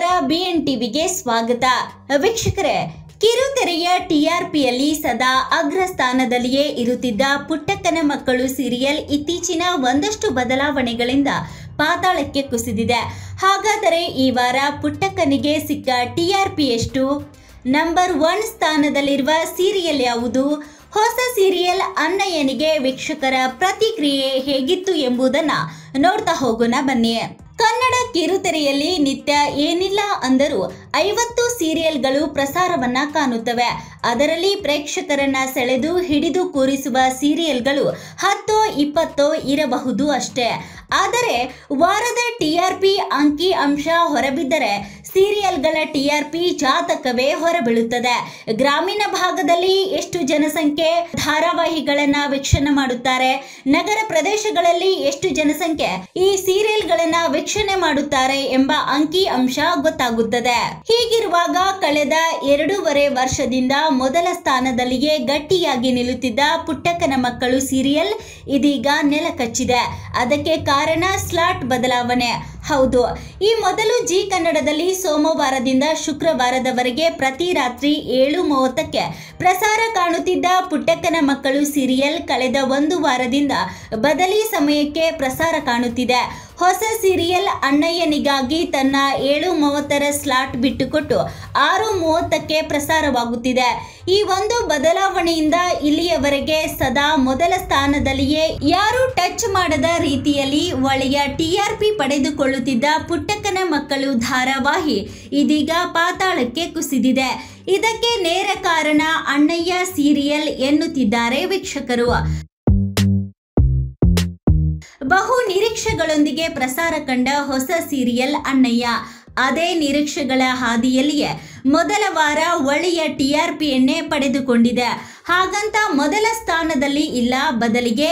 ನಮಸ್ಕಾರ, ಬಿಎನ್ ಟಿವಿಗೆ ಸ್ವಾಗತ. ವೀಕ್ಷಕರೇ, ಕಿರುತೆರೆಯ ಟಿಆರ್ಪಿಯಲ್ಲಿ ಸದಾ ಅಗ್ರ ಸ್ಥಾನದಲ್ಲಿಯೇ ಇರುತ್ತಿದ್ದ ಪುಟ್ಟಕ್ಕನ ಮಕ್ಕಳು ಸೀರಿಯಲ್ ಇತ್ತೀಚಿನ ಒಂದಷ್ಟು ಬದಲಾವಣೆಗಳಿಂದ ಪಾತಾಳಕ್ಕೆ ಕುಸಿದಿದೆ. ಹಾಗಾದರೆ ಈ ವಾರ ಪುಟ್ಟಕ್ಕನಿಗೆ ಸಿಕ್ಕ ಟಿಆರ್ಪಿ ಎಷ್ಟು? ನಂಬರ್ 1 ಸ್ಥಾನದಲ್ಲಿರುವ ಸೀರಿಯಲ್ ಯಾವುದು? ಹೊಸ ಸೀರಿಯಲ್ ಅಣ್ಣಯ್ಯನಿಗೆ ವೀಕ್ಷಕರ ಪ್ರತಿಕ್ರಿಯೆ ಹೇಗಿತ್ತು ಎಂಬುದನ್ನು ನೋಡ್ತಾ ಹೋಗೋಣ ಬನ್ನಿ. ಕನ್ನಡ ಕಿರುತೆರೆಯಲ್ಲಿ ನಿತ್ಯ ಏನಿಲ್ಲ ಅಂದರೂ 50 ಸೀರಿಯಲ್ಗಳು ಪ್ರಸಾರವನ್ನ ಕಾಣುತ್ತವೆ. ಅದರಲ್ಲಿ ಪ್ರೇಕ್ಷಕರನ್ನ ಸೆಳೆದು ಹಿಡಿದು ಕೂರಿಸುವ ಸೀರಿಯಲ್ಗಳು 10-20 ಇರಬಹುದು ಅಷ್ಟೇ. ಆದರೆ ವಾರದ ಟಿಆರ್ಪಿ ಅಂಕಿ ಅಂಶ ಹೊರಬಿದ್ದರೆ ಸೀರಿಯಲ್ಗಳ ಟಿಆರ್ಪಿ ಜಾತಕವೇ ಹೊರಬೀಳುತ್ತದೆ. ಗ್ರಾಮೀಣ ಭಾಗದಲ್ಲಿ ಎಷ್ಟು ಜನಸಂಖ್ಯೆ ಧಾರಾವಾಹಿಗಳನ್ನ ವೀಕ್ಷಣೆ ಮಾಡುತ್ತಾರೆ, ನಗರ ಪ್ರದೇಶಗಳಲ್ಲಿ ಎಷ್ಟು ಜನಸಂಖ್ಯೆ ಈ ಸೀರಿಯಲ್ಗಳನ್ನ ವೀಕ್ಷಣೆ ಮಾಡುತ್ತಾರೆ ಎಂಬ ಅಂಕಿ ಅಂಶ ಗೊತ್ತಾಗುತ್ತದೆ. ಹೀಗಿರುವಾಗ ಕಳೆದ 2.5 ವರ್ಷದಿಂದ ಮೊದಲ ಸ್ಥಾನದಲ್ಲಿಯೇ ಗಟ್ಟಿಯಾಗಿ ನಿಲ್ಲುತ್ತಿದ್ದ ಪುಟ್ಟಕ್ಕನ ಮಕ್ಕಳು ಸೀರಿಯಲ್ ಇದೀಗ ನೆಲಕಚ್ಚಿದೆ. ಅದಕ್ಕೆ ಕಾರಣ ಸ್ಲಾಟ್ ಬದಲಾವಣೆ. ಹೌದು, ಈ ಮೊದಲು ಜಿ ಕನ್ನಡದಲ್ಲಿ ಸೋಮವಾರದಿಂದ ಶುಕ್ರವಾರದವರೆಗೆ ಪ್ರತಿ ರಾತ್ರಿ 7:30ಕ್ಕೆ ಪ್ರಸಾರ ಕಾಣುತ್ತಿದ್ದ ಪುಟ್ಟಕ್ಕನ ಮಕ್ಕಳು ಸೀರಿಯಲ್ ಕಳೆದ 1 ವಾರದಿಂದ ಬದಲಿ ಸಮಯಕ್ಕೆ ಪ್ರಸಾರ ಕಾಣುತ್ತಿದೆ. ಹೊಸ ಸೀರಿಯಲ್ ಅಣ್ಣಯ್ಯನಿಗಾಗಿ ತನ್ನ 7:30ರ ಸ್ಲಾಟ್ ಬಿಟ್ಟುಕೊಟ್ಟು 6:30ಕ್ಕೆ ಪ್ರಸಾರವಾಗುತ್ತಿದೆ. ಈ ಒಂದು ಬದಲಾವಣೆಯಿಂದ ಇಲ್ಲಿಯವರೆಗೆ ಸದಾ ಮೊದಲ ಸ್ಥಾನದಲ್ಲಿಯೇ ಯಾರು ಟಚ್ ಮಾಡದ ರೀತಿಯಲ್ಲಿ ಒಳ್ಳೆಯ ಟಿಆರ್ಪಿ ಪಡೆದುಕೊಳ್ಳುತ್ತಿದ್ದ ಪುಟ್ಟಕ್ಕನ ಮಕ್ಕಳು ಧಾರಾವಾಹಿ ಇದೀಗ ಪಾತಾಳಕ್ಕೆ ಕುಸಿದಿದೆ. ಇದಕ್ಕೆ ನೇರ ಕಾರಣ ಅಣ್ಣಯ್ಯ ಸೀರಿಯಲ್ ಎನ್ನುತ್ತಿದ್ದಾರೆ ವೀಕ್ಷಕರು. ಬಹು ನಿರೀಕ್ಷೆಗಳೊಂದಿಗೆ ಪ್ರಸಾರ ಕಂಡ ಹೊಸ ಸೀರಿಯಲ್ ಅಣ್ಣಯ್ಯ ಅದೇ ನಿರೀಕ್ಷೆಗಳ ಹಾದಿಯಲ್ಲಿಯೇ ಮೊದಲ ವಾರ ಒಳ್ಳೆಯ ಟಿಆರ್ಪಿಯನ್ನೇ ಪಡೆದುಕೊಂಡಿದೆ. ಹಾಗಂತ ಮೊದಲ ಸ್ಥಾನದಲ್ಲಿ ಇಲ್ಲ, ಬದಲಿಗೆ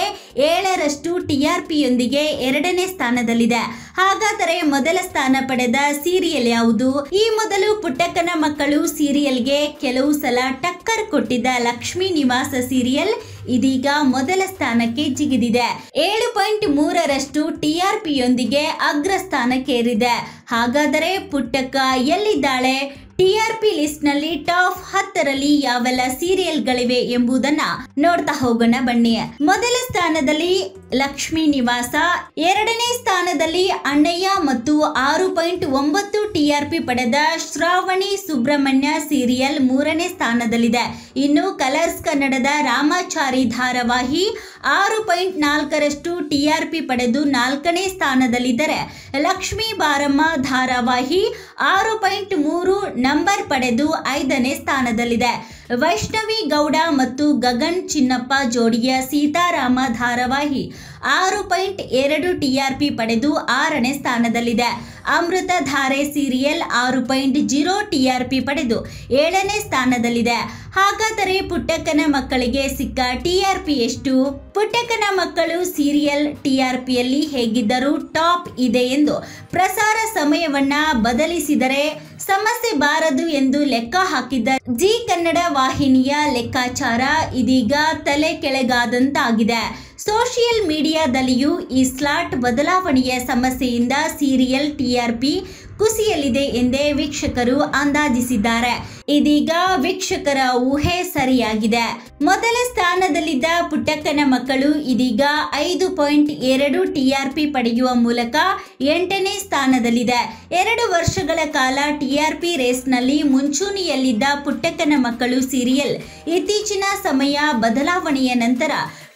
7ರಷ್ಟು ಟಿಆರ್ಪಿಯೊಂದಿಗೆ 2ನೇ ಸ್ಥಾನದಲ್ಲಿದೆ. ಹಾಗಾದರೆ ಮೊದಲ ಸ್ಥಾನ ಪಡೆದ ಸೀರಿಯಲ್ ಯಾವುದು? ಈ ಮೊದಲು ಪುಟ್ಟಕ್ಕನ ಮಕ್ಕಳು ಸೀರಿಯಲ್ಗೆ ಕೆಲವು ಸಲ ಟಕ್ಕರ್ ಕೊಟ್ಟಿದ್ದ ಲಕ್ಷ್ಮೀ ನಿವಾಸ ಸೀರಿಯಲ್ ಇದೀಗ ಮೊದಲ ಸ್ಥಾನಕ್ಕೆ ಜಿಗಿದಿದೆ. 7.3ರಷ್ಟು ಟಿಆರ್ಪಿಯೊಂದಿಗೆ ಅಗ್ರ ಸ್ಥಾನಕ್ಕೇರಿದೆ. ಹಾಗಾದರೆ ಪುಟ್ಟಕ್ಕ ಎಲ್ಲಿದ್ದಾಳೆ? ಟಿಆರ್ಪಿ ಲಿಸ್ಟ್ ನಲ್ಲಿ ಟಾಪ್ 10ರಲ್ಲಿ ಯಾವೆಲ್ಲ ಸೀರಿಯಲ್ಗಳಿವೆ ಎಂಬುದನ್ನ ನೋಡ್ತಾ ಹೋಗೋಣ ಬನ್ನಿ. ಮೊದಲ ಸ್ಥಾನದಲ್ಲಿ ಲಕ್ಷ್ಮೀ ನಿವಾಸ, 2ನೇ ಸ್ಥಾನದಲ್ಲಿ ಅಣ್ಣಯ್ಯ ಮತ್ತು 6.9 ಟಿಆರ್ಪಿ ಪಡೆದ ಶ್ರಾವಣಿ ಸುಬ್ರಹ್ಮಣ್ಯ ಸೀರಿಯಲ್ 3ನೇ ಸ್ಥಾನದಲ್ಲಿದೆ. ಇನ್ನು ಕಲರ್ಸ್ ಕನ್ನಡದ ರಾಮಾಚಾರಿ ಧಾರಾವಾಹಿ 6.4ರಷ್ಟು ಟಿಆರ್ಪಿ ಪಡೆದು 4ನೇ ಸ್ಥಾನದಲ್ಲಿದ್ದರೆ, ಲಕ್ಷ್ಮೀ ಬಾರಮ್ಮ ಧಾರಾವಾಹಿ 6.3 ನಂಬರ್ ಪಡೆದು 5ನೇ ಸ್ಥಾನದಲ್ಲಿದೆ. ವೈಷ್ಣವಿ ಗೌಡ ಮತ್ತು ಗಗನ್ ಚಿನ್ನಪ್ಪ ಜೋಡಿಯ ಸೀತಾರಾಮ ಧಾರಾವಾಹಿ 6.2 ಟಿಆರ್ಪಿ ಪಡೆದು 6ನೇ ಸ್ಥಾನದಲ್ಲಿದೆ. ಅಮೃತ ಧಾರೆ ಸೀರಿಯಲ್ 6.0 ಟಿಆರ್ಪಿ ಪಡೆದು 7ನೇ ಸ್ಥಾನದಲ್ಲಿದೆ. ಹಾಗಾದರೆ ಪುಟ್ಟಕ್ಕನ ಮಕ್ಕಳಿಗೆ ಸಿಕ್ಕ ಟಿಆರ್ಪಿ ಎಷ್ಟು? ಪುಟ್ಟಕ್ಕನ ಮಕ್ಕಳು ಸೀರಿಯಲ್ ಟಿಆರ್ಪಿಯಲ್ಲಿ ಹೇಗಿದ್ದರೂ ಟಾಪ್ ಇದೆ ಎಂದು ಪ್ರಸಾರ ಸಮಯವನ್ನ ಬದಲಿಸಿದರೆ ಸಮಸ್ಯೆ ಬಾರದು ಎಂದು ಲೆಕ್ಕ ಹಾಕಿದ್ದ ಜಿ ಕನ್ನಡ ವಾಹಿನಿಯ ಲೆಕ್ಕಾಚಾರ ಇದೀಗ ತಲೆ ಕೆಳಗಾದಂತಾಗಿದೆ. ಸೋಷಿಯಲ್ ಮೀಡಿಯಾದಲ್ಲಿಯೂ ಈ ಸ್ಲಾಟ್ ಬದಲಾವಣೆಯ ಸಮಸ್ಯೆಯಿಂದ ಸೀರಿಯಲ್ ಟಿಆರ್ಪಿ ಕುಸಿಯಲಿದೆ ಎಂದೇ ವೀಕ್ಷಕರು ಅಂದಾಜಿಸಿದ್ದಾರೆ. ಇದೀಗ ವೀಕ್ಷಕರ ಊಹೆ ಸರಿಯಾಗಿದೆ. ಮೊದಲ ಸ್ಥಾನದಲ್ಲಿದ್ದ ಪುಟ್ಟಕ್ಕನ ಮಕ್ಕಳು ಇದೀಗ 5.2 ಟಿಆರ್ಪಿ ಪಡೆಯುವ ಮೂಲಕ 8ನೇ ಸ್ಥಾನದಲ್ಲಿದೆ. 2 ವರ್ಷಗಳ ಕಾಲ ಟಿಆರ್ಪಿ ರೇಸ್ನಲ್ಲಿ ಮುಂಚೂಣಿಯಲ್ಲಿದ್ದ ಪುಟ್ಟಕ್ಕನ ಮಕ್ಕಳು ಸೀರಿಯಲ್ ಇತ್ತೀಚಿನ ಸಮಯ ಬದಲಾವಣೆಯ ನಂತರ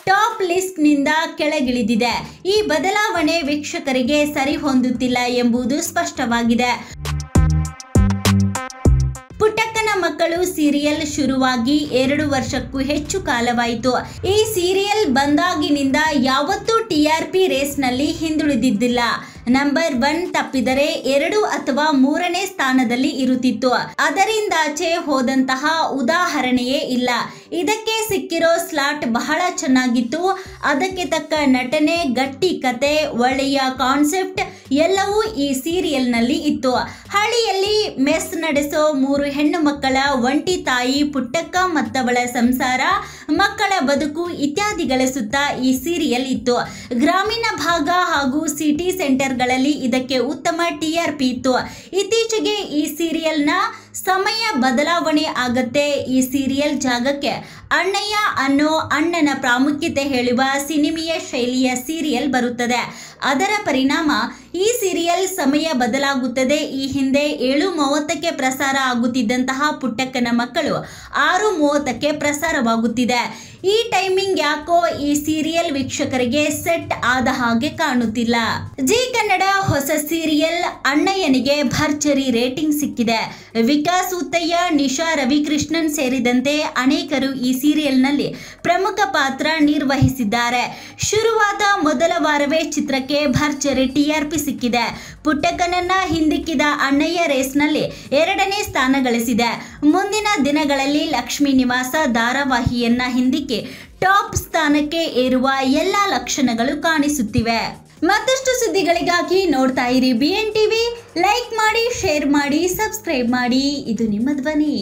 ಟಾಪ್ ಲಿಸ್ಟ್ ನಿಂದ ಕೆಳಗಿಳಿದಿದೆ. ಈ ಬದಲಾವಣೆ ವೀಕ್ಷಕರಿಗೆ ಸರಿ ಹೊಂದುತ್ತಿಲ್ಲ ಎಂಬುದು ಸ್ಪಷ್ಟವಾಗಿದೆ. ಪುಟ್ಟಕ್ಕನ ಮಕ್ಕಳು ಸೀರಿಯಲ್ ಶುರುವಾಗಿ 2 ವರ್ಷಕ್ಕೂ ಹೆಚ್ಚು ಕಾಲವಾಯಿತು. ಈ ಸೀರಿಯಲ್ ಬಂದಾಗಿನಿಂದ ಯಾವತ್ತೂ ಟಿಆರ್ಪಿ ರೇಸ್ನಲ್ಲಿ ಹಿಂದುಳಿದಿದ್ದಿಲ್ಲ. ನಂಬರ್ 1 ತಪ್ಪಿದರೆ 2 ಅಥವಾ 3ನೇ ಸ್ಥಾನದಲ್ಲಿ ಇರುತ್ತಿತ್ತು. ಅದರಿಂದಾಚೆ ಹೋದಂತಹ ಉದಾಹರಣೆಯೇ ಇಲ್ಲ. ಇದಕ್ಕೆ ಸಿಕ್ಕಿರೋ ಸ್ಲಾಟ್ ಬಹಳ ಚೆನ್ನಾಗಿತ್ತು. ಅದಕ್ಕೆ ತಕ್ಕ ನಟನೆ, ಗಟ್ಟಿ ಕತೆ, ಒಳ್ಳೆಯ ಕಾನ್ಸೆಪ್ಟ್ ಎಲ್ಲವೂ ಈ ಸೀರಿಯಲ್ನಲ್ಲಿ ಇತ್ತು. ಹಳ್ಳಿಯಲ್ಲಿ ಮೆಸ್ ನಡೆಸೋ 3 ಹೆಣ್ಣು ಮಕ್ಕಳ ಒಂಟಿ ತಾಯಿ ಪುಟ್ಟಕ್ಕ ಮತ್ತವಳ ಸಂಸಾರ, ಮಕ್ಕಳ ಬದುಕು ಇತ್ಯಾದಿಗಳ ಸುತ್ತ ಈ ಸೀರಿಯಲ್ ಇತ್ತು. ಗ್ರಾಮೀಣ ಭಾಗ ಹಾಗೂ ಸಿಟಿ ಸೆಂಟರ್ ಟ್ರೈಲರ್ಗಳಲ್ಲಿ ಇದಕ್ಕೆ ಉತ್ತಮ ಟಿಆರ್ಪಿ ಇತ್ತು. ಇತ್ತೀಚೆಗೆ ಈ ಸೀರಿಯಲ್ನ ಸಮಯ ಬದಲಾವಣೆ ಆಗತ್ತೆ. ಈ ಸೀರಿಯಲ್ ಜಾಗಕ್ಕೆ ಅಣ್ಣಯ್ಯ ಅನ್ನೋ ಅಣ್ಣನ ಪ್ರಾಮುಖ್ಯತೆ ಹೇಳುವ ಸಿನಿಮೆಯ ಶೈಲಿಯ ಸೀರಿಯಲ್ ಬರುತ್ತದೆ. ಅದರ ಪರಿಣಾಮ ಈ ಸೀರಿಯಲ್ ಸಮಯ ಬದಲಾಗುತ್ತದೆ. ಈ ಹಿಂದೆ 7:30ಕ್ಕೆ ಪ್ರಸಾರ ಆಗುತ್ತಿದ್ದಂತಹ ಪುಟ್ಟಕ್ಕನ ಮಕ್ಕಳು 6:30ಕ್ಕೆ ಪ್ರಸಾರವಾಗುತ್ತಿದೆ. ಈ ಟೈಮಿಂಗ್ ಯಾಕೋ ಈ ಸೀರಿಯಲ್ ವೀಕ್ಷಕರಿಗೆ ಸೆಟ್ ಆದ ಹಾಗೆ ಕಾಣುತ್ತಿಲ್ಲ. ಜಿ ಕನ್ನಡ ಹೊಸ ಸೀರಿಯಲ್ ಅಣ್ಣಯ್ಯನಿಗೆ ಭರ್ಜರಿ ರೇಟಿಂಗ್ ಸಿಕ್ಕಿದೆ. ವಿಕಾಸ್ ಉತ್ತಯ್ಯ, ನಿಶಾ ರವಿಕೃಷ್ಣನ್ ಸೇರಿದಂತೆ ಅನೇಕರು ಈ ಸೀರಿಯಲ್ನಲ್ಲಿ ಪ್ರಮುಖ ಪಾತ್ರ ನಿರ್ವಹಿಸಿದ್ದಾರೆ. ಶುರುವಾದ ಮೊದಲ ವಾರವೇ ಚಿತ್ರಕ್ಕೆ ಭರ್ಜರಿ ಟಿಆರ್ಪಿ ಸಿಕ್ಕಿದೆ. ಪುಟ್ಟಕ್ಕನನ್ನ ಹಿಂದಿಕ್ಕಿದ ಅಣ್ಣಯ್ಯ ರೇಸ್ನಲ್ಲಿ 2ನೇ ಸ್ಥಾನ ಗಳಿಸಿದೆ. ಮುಂದಿನ ದಿನಗಳಲ್ಲಿ ಲಕ್ಷ್ಮೀ ನಿವಾಸ ಧಾರಾವಾಹಿಯನ್ನ ಹಿಂದಿಕ್ಕಿ ಟಾಪ್ ಸ್ಥಾನಕ್ಕೆ ಏರುವ ಎಲ್ಲ ಲಕ್ಷಣಗಳು ಕಾಣಿಸುತ್ತಿವೆ. ಮತ್ತಷ್ಟು ಸುದ್ದಿಗಳಿಗಾಗಿ ನೋಡ್ತಾ ಇರಿ BN TV. ಲೈಕ್ ಮಾಡಿ, ಶೇರ್ ಮಾಡಿ, ಸಬ್ಸ್ಕ್ರೈಬ್ ಮಾಡಿ. ಇದು ನಿಮ್ಮ ಧ್ವನಿ.